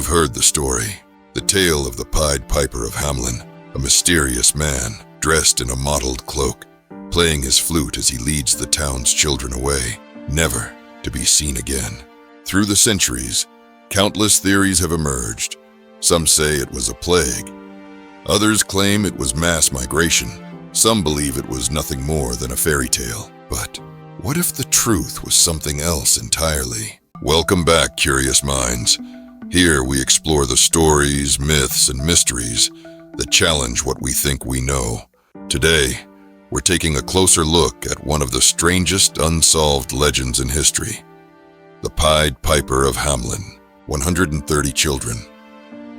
You've heard the story, the tale of the Pied Piper of Hamelin, a mysterious man dressed in a mottled cloak, playing his flute as he leads the town's children away, never to be seen again. Through the centuries, countless theories have emerged. Some say it was a plague. Others claim it was mass migration. Some believe it was nothing more than a fairy tale. But what if the truth was something else entirely? Welcome back, curious minds. Here we explore the stories, myths, and mysteries that challenge what we think we know. Today, we're taking a closer look at one of the strangest unsolved legends in history. The Pied Piper of Hamelin. 130 children.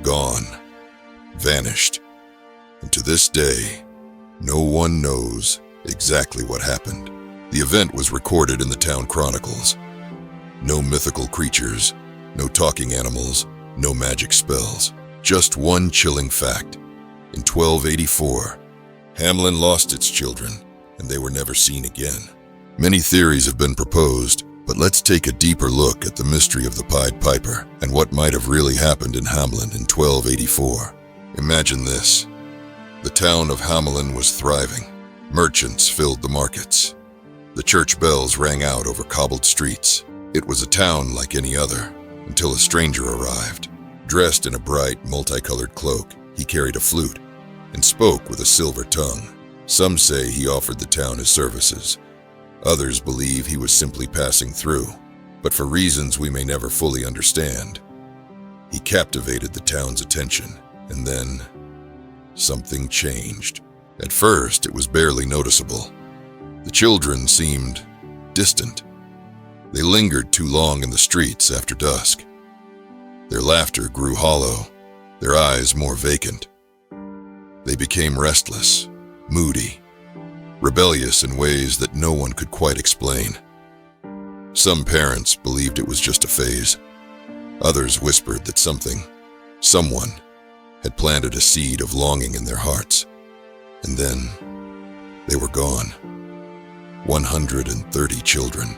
Gone. Vanished. And to this day, no one knows exactly what happened. The event was recorded in the town chronicles. No mythical creatures, no talking animals, no magic spells. Just one chilling fact. In 1284, Hamelin lost its children, and they were never seen again. Many theories have been proposed, but let's take a deeper look at the mystery of the Pied Piper and what might have really happened in Hamelin in 1284. Imagine this. The town of Hamelin was thriving. Merchants filled the markets. The church bells rang out over cobbled streets. It was a town like any other, until a stranger arrived. Dressed in a bright, multicolored cloak, he carried a flute and spoke with a silver tongue. Some say he offered the town his services. Others believe he was simply passing through, but for reasons we may never fully understand. He captivated the town's attention, and then something changed. At first, it was barely noticeable. The children seemed distant. They lingered too long in the streets after dusk. Their laughter grew hollow, their eyes more vacant. They became restless, moody, rebellious in ways that no one could quite explain. Some parents believed it was just a phase. Others whispered that someone, had planted a seed of longing in their hearts. And then, they were gone. 130 children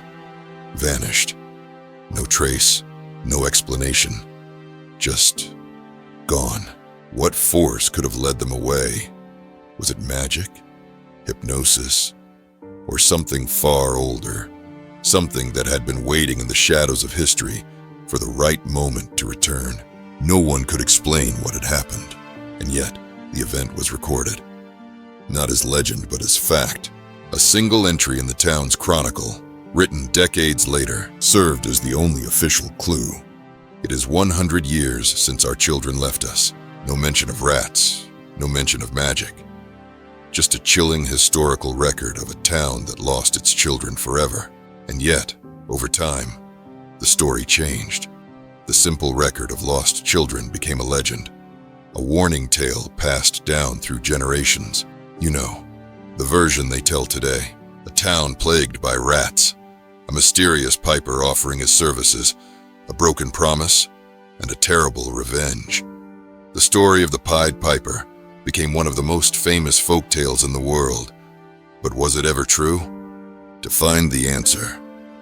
vanished. No trace, no explanation. Just gone. What force could have led them away? Was it magic? Hypnosis? Or something far older? Something that had been waiting in the shadows of history for the right moment to return. No one could explain what had happened, and yet the event was recorded. Not as legend, but as fact. A single entry in the town's chronicle, written decades later, served as the only official clue. It is 100 years since our children left us. No mention of rats, no mention of magic. Just a chilling historical record of a town that lost its children forever. And yet, over time, the story changed. The simple record of lost children became a legend, a warning tale passed down through generations. You know, the version they tell today, a town plagued by rats, a mysterious piper offering his services, a broken promise, and a terrible revenge. The story of the Pied Piper became one of the most famous folk tales in the world. But was it ever true? To find the answer,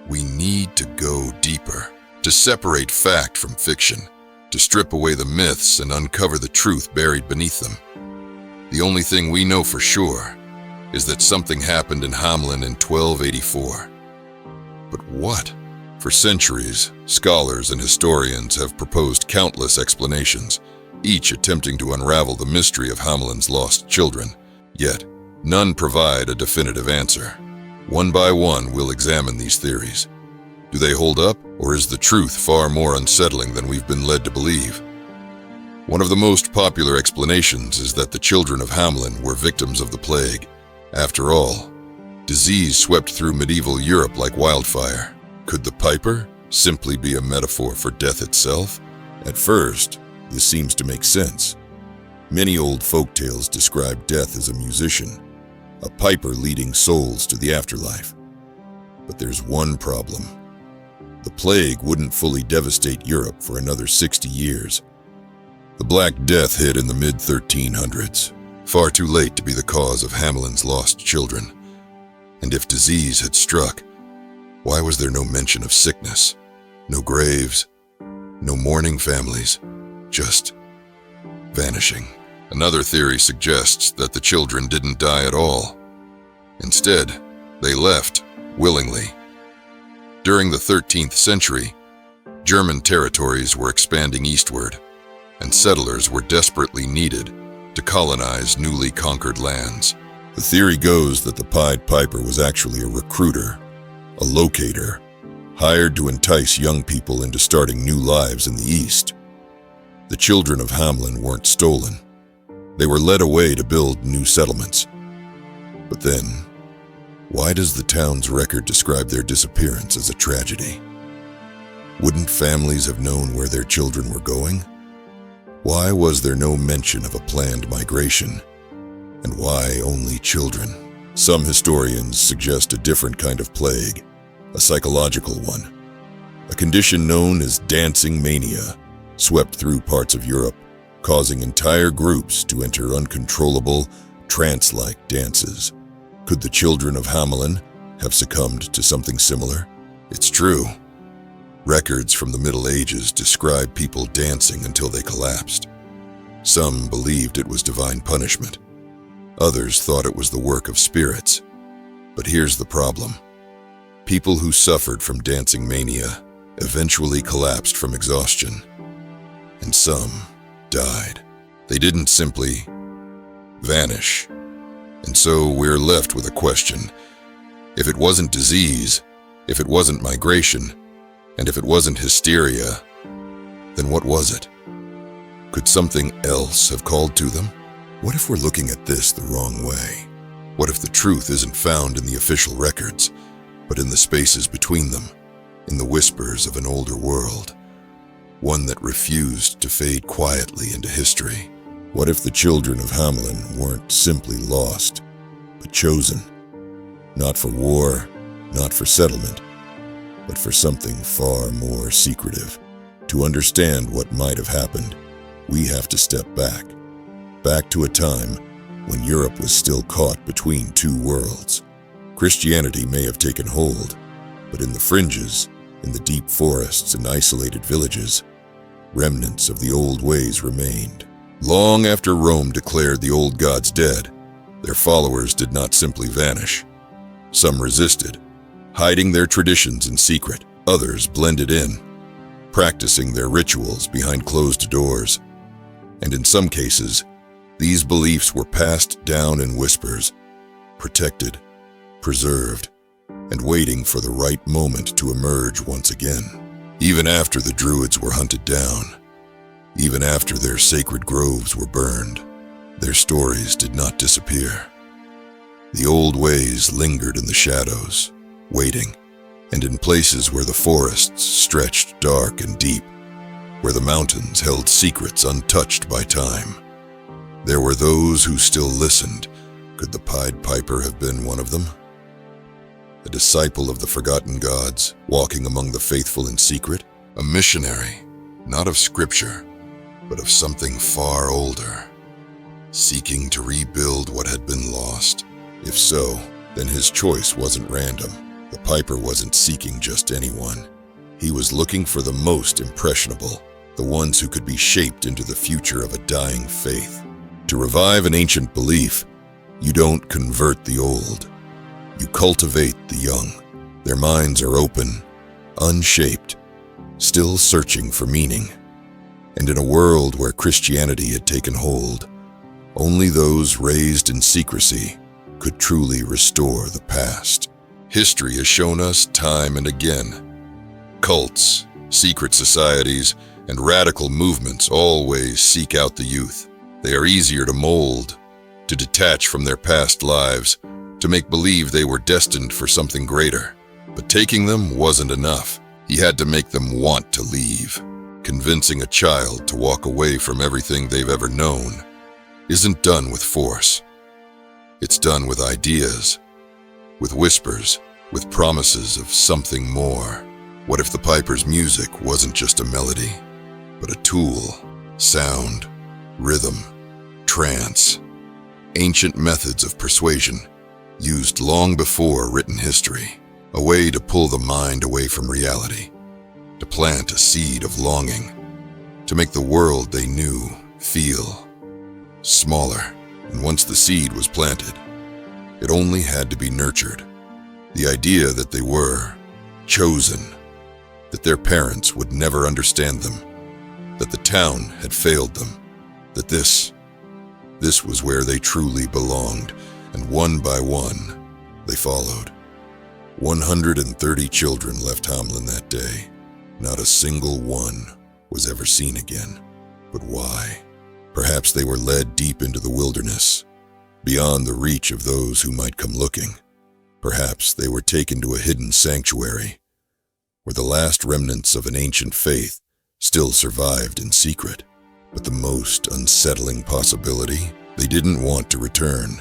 we need to go deeper, to separate fact from fiction, to strip away the myths and uncover the truth buried beneath them. The only thing we know for sure is that something happened in Hamelin in 1284. But what? For centuries, scholars and historians have proposed countless explanations, each attempting to unravel the mystery of Hamelin's lost children. Yet, none provide a definitive answer. One by one, we'll examine these theories. Do they hold up, or is the truth far more unsettling than we've been led to believe? One of the most popular explanations is that the children of Hamelin were victims of the plague. After all, disease swept through medieval Europe like wildfire. Could the piper simply be a metaphor for death itself? At first, this seems to make sense. Many old folk tales describe death as a musician, a piper leading souls to the afterlife. But there's one problem. The plague wouldn't fully devastate Europe for another 60 years. The Black Death hit in the mid-1300s, far too late to be the cause of Hamelin's lost children. And if disease had struck, why was there no mention of sickness, no graves, no mourning families? just vanishing. Another theory suggests that the children didn't die at all. Instead, they left willingly. During the 13th century, German territories were expanding eastward, and settlers were desperately needed to colonize newly conquered lands. The theory goes that the Pied Piper was actually a recruiter, a locator, hired to entice young people into starting new lives in the East. The children of Hamelin weren't stolen. They were led away to build new settlements. But then, why does the town's record describe their disappearance as a tragedy? Wouldn't families have known where their children were going? Why was there no mention of a planned migration? And why only children? Some historians suggest a different kind of plague, a psychological one. A condition known as dancing mania swept through parts of Europe, causing entire groups to enter uncontrollable, trance-like dances. Could the children of Hamelin have succumbed to something similar? It's true. Records from the Middle Ages describe people dancing until they collapsed. Some believed it was divine punishment. Others thought it was the work of spirits. But here's the problem. People who suffered from dancing mania eventually collapsed from exhaustion, and some died. They didn't simply vanish. And so we're left with a question. If it wasn't disease, if it wasn't migration, and if it wasn't hysteria, then what was it? Could something else have called to them? What if we're looking at this the wrong way? What if the truth isn't found in the official records, but in the spaces between them, in the whispers of an older world, one that refused to fade quietly into history? What if the children of Hamelin weren't simply lost, but chosen? Not for war, not for settlement, but for something far more secretive. To understand what might have happened, we have to step back to a time when Europe was still caught between two worlds. Christianity may have taken hold, but in the fringes, in the deep forests and isolated villages, remnants of the old ways remained. Long after Rome declared the old gods dead, their followers did not simply vanish. Some resisted, hiding their traditions in secret. Others blended in, practicing their rituals behind closed doors. And in some cases, these beliefs were passed down in whispers, protected, preserved, and waiting for the right moment to emerge once again. Even after the Druids were hunted down, even after their sacred groves were burned, their stories did not disappear. The old ways lingered in the shadows, waiting, and in places where the forests stretched dark and deep, where the mountains held secrets untouched by time. There were those who still listened. Could the Pied Piper have been one of them? A disciple of the forgotten gods, walking among the faithful in secret? A missionary, not of scripture, but of something far older, seeking to rebuild what had been lost? If so, then his choice wasn't random. The Piper wasn't seeking just anyone. He was looking for the most impressionable, the ones who could be shaped into the future of a dying faith. To revive an ancient belief, you don't convert the old. You cultivate the young. Their minds are open, unshaped, still searching for meaning. And in a world where Christianity had taken hold, only those raised in secrecy could truly restore the past. History has shown us time and again. Cults, secret societies, and radical movements always seek out the youth. They are easier to mold, to detach from their past lives, to make believe they were destined for something greater. But taking them wasn't enough. He had to make them want to leave. Convincing a child to walk away from everything they've ever known isn't done with force. It's done with ideas, with whispers, with promises of something more. What if the Piper's music wasn't just a melody, but a tool? Sound, rhythm, trance, ancient methods of persuasion used long before written history, a way to pull the mind away from reality, to plant a seed of longing, to make the world they knew feel smaller. And once the seed was planted, it only had to be nurtured. The idea that they were chosen, that their parents would never understand them, that the town had failed them, that this was where they truly belonged, and one by one, they followed. 130 children left Hamlin that day. Not a single one was ever seen again. But why? Perhaps they were led deep into the wilderness, beyond the reach of those who might come looking. Perhaps they were taken to a hidden sanctuary, where the last remnants of an ancient faith still survived in secret. But the most unsettling possibility, they didn't want to return.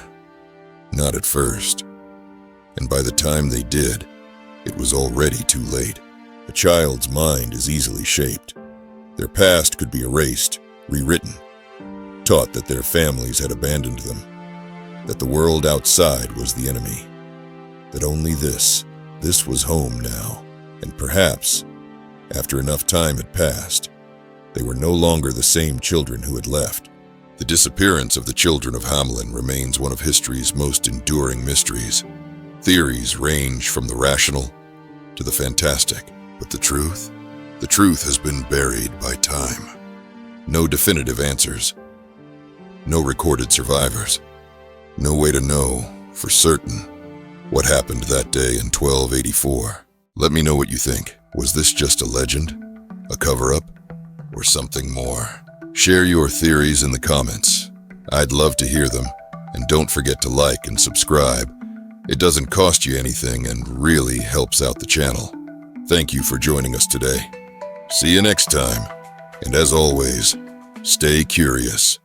Not at first. And by the time they did, it was already too late. A child's mind is easily shaped. Their past could be erased, rewritten, taught that their families had abandoned them, that the world outside was the enemy, that only this was home now. And perhaps, after enough time had passed, they were no longer the same children who had left. The disappearance of the children of Hamlin remains one of history's most enduring mysteries. Theories range from the rational to the fantastic, but the truth has been buried by time. No definitive answers, no recorded survivors, no way to know for certain what happened that day in 1284. Let me know what you think. Was this just a legend, a cover-up, or something more? Share your theories in the comments. I'd love to hear them, and don't forget to like and subscribe. It doesn't cost you anything and really helps out the channel. Thank you for joining us today. See you next time, and as always, stay curious.